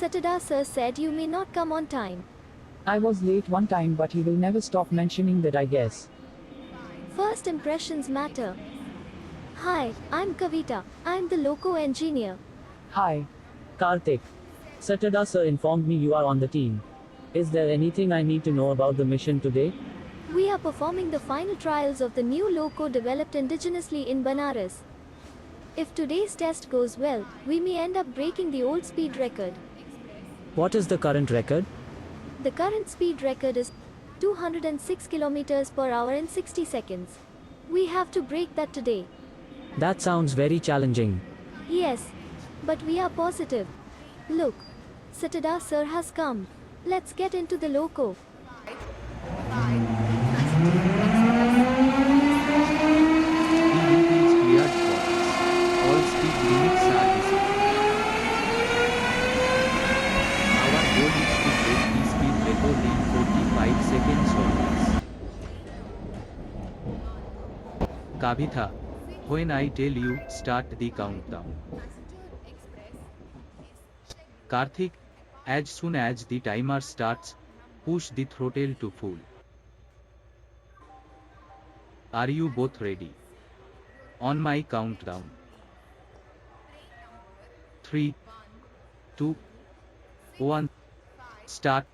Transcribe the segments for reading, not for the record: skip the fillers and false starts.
Satada sir said you may not come on time. I was late one time, but he will never stop mentioning that, I guess. First impressions matter. Hi, I'm Kavita. I'm the loco engineer. Hi. Karthik. Satada sir informed me you are on the team. Is there anything I need to know about the mission today? We are performing the final trials of the new loco developed indigenously in Banaras. If today's test goes well, we may end up breaking the old speed record. What is the current record? The current speed record is 206 kilometers per hour in 60 seconds. We have to break that today. That sounds very challenging. Yes, but we are positive. Look, Satada sir has come. Let's get into the loco. Kavitha, when I tell you, start the countdown. Karthik, as soon as the timer starts, push the throttle to full. Are you both ready? On my countdown. 3, 2, 1, start.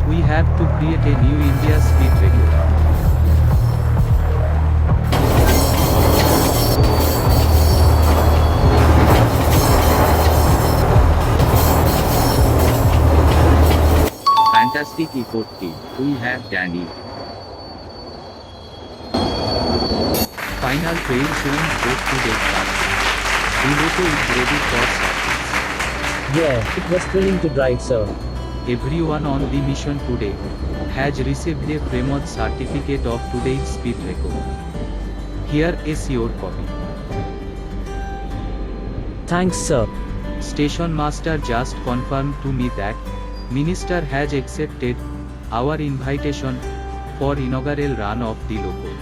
We have to create a new India speed record. Fantastic effort team, we have done it. Final trail showing both to the start. The loco is ready for service. Yeah, it was thrilling to drive, sir. Everyone on the mission today has received a framed certificate of today's speed record. Here is your copy. Thanks, sir. Station master just confirmed to me that Minister has accepted our invitation for inaugural run of the loco.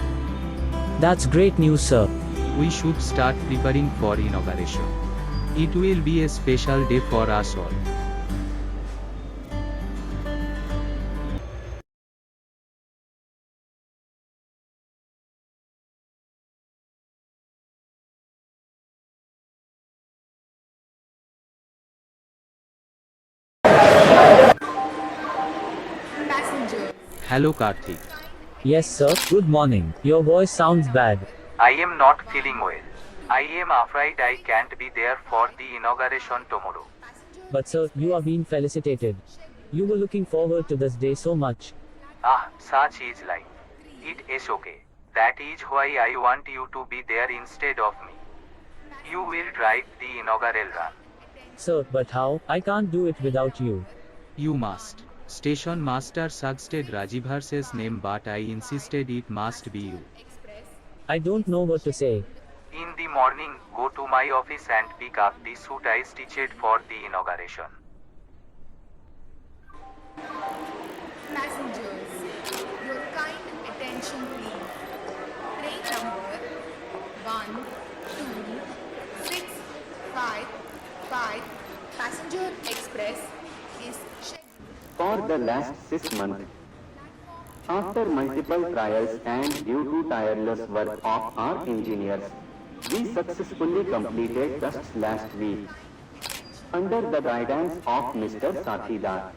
That's great news, sir. We should start preparing for inauguration. It will be a special day for us all. Hello Karthik. Yes, sir. Good morning. Your voice sounds bad. I am not feeling well. I am afraid I can't be there for the inauguration tomorrow. But, sir, you are being felicitated. You were looking forward to this day so much. Ah, such is life. It is okay. That is why I want you to be there instead of me. You will drive the inaugural run. Sir, but how? I can't do it without you. You must. Station master suggested Rajibhar's name, but I insisted it must be you. I don't know what to say. In the morning, go to my office and pick up the suit I stitched for the inauguration. Passengers, your kind attention please. Train number 12655 Passenger Express is scheduled for the last 6 months. After multiple trials and due to tireless work of our engineers, we successfully completed tests last week. Under the guidance of Mr. Sathidar,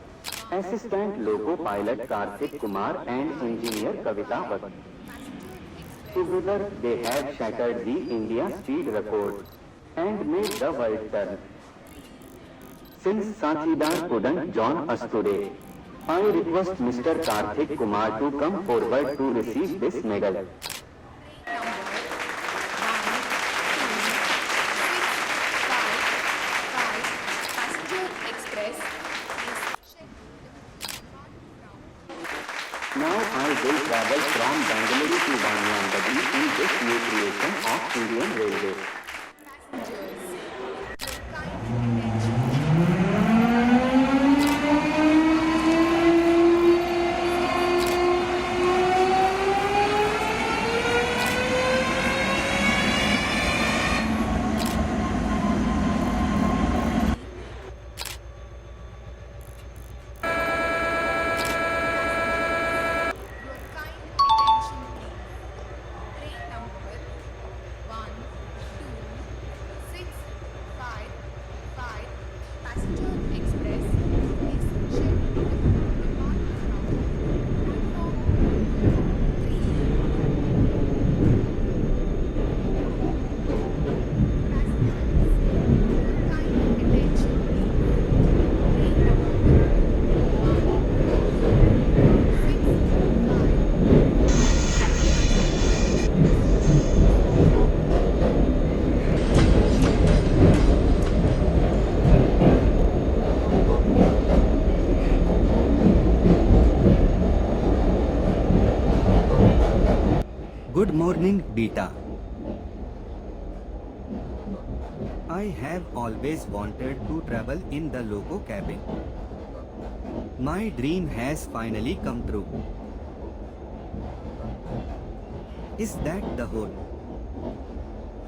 Assistant Loco Pilot Karthik Kumar and Engineer Kavita Bhatt. Together they had shattered the India speed record and made the world turn. Since Sachidar couldn't join us today, I request Mr. Karthik Kumar to come forward to receive this medal. Passenger Express is Now I will travel from Bangalore to Banyandadi in this new creation of Indian Railways. Passenger Express is scheduled to depart from platform 3. Kind attention please. Train number 1, 2, 6, 5, 5. Good morning, Beta. I have always wanted to travel in the loco cabin. My dream has finally come true. Is that the horn?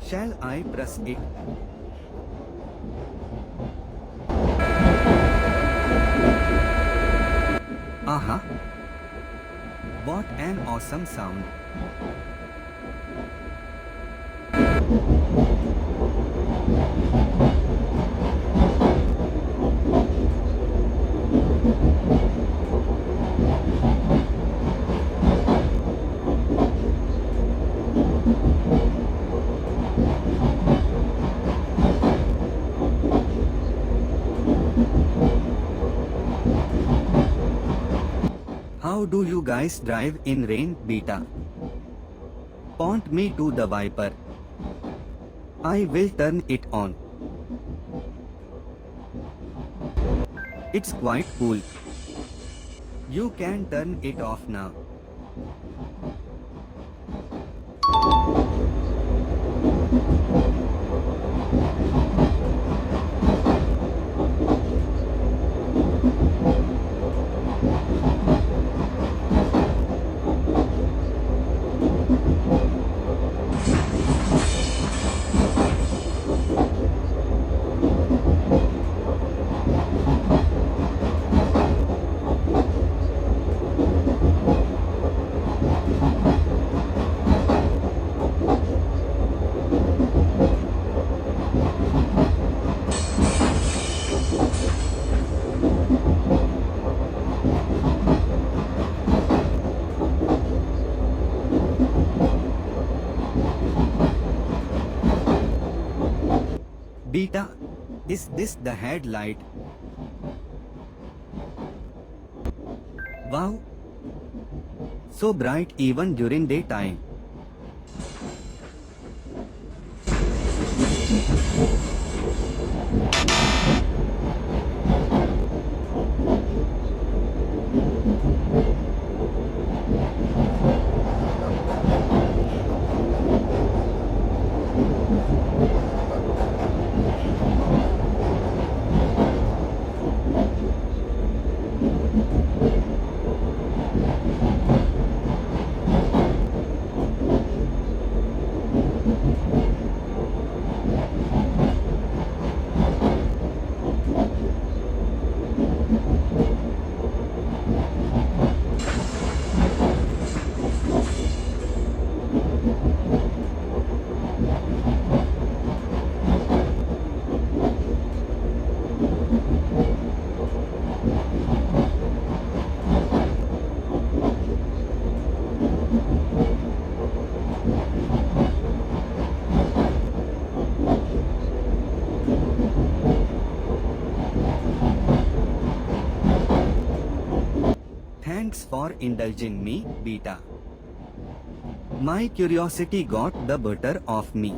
Shall I press it? Aha! What an awesome sound! How do you guys drive in rain, Beta? Point me to the wiper. I will turn it on. It's quite cool. You can turn it off now. Beta, is this the headlight? Wow! So bright even during daytime. Thanks for indulging me, Beta. My curiosity got the better of me.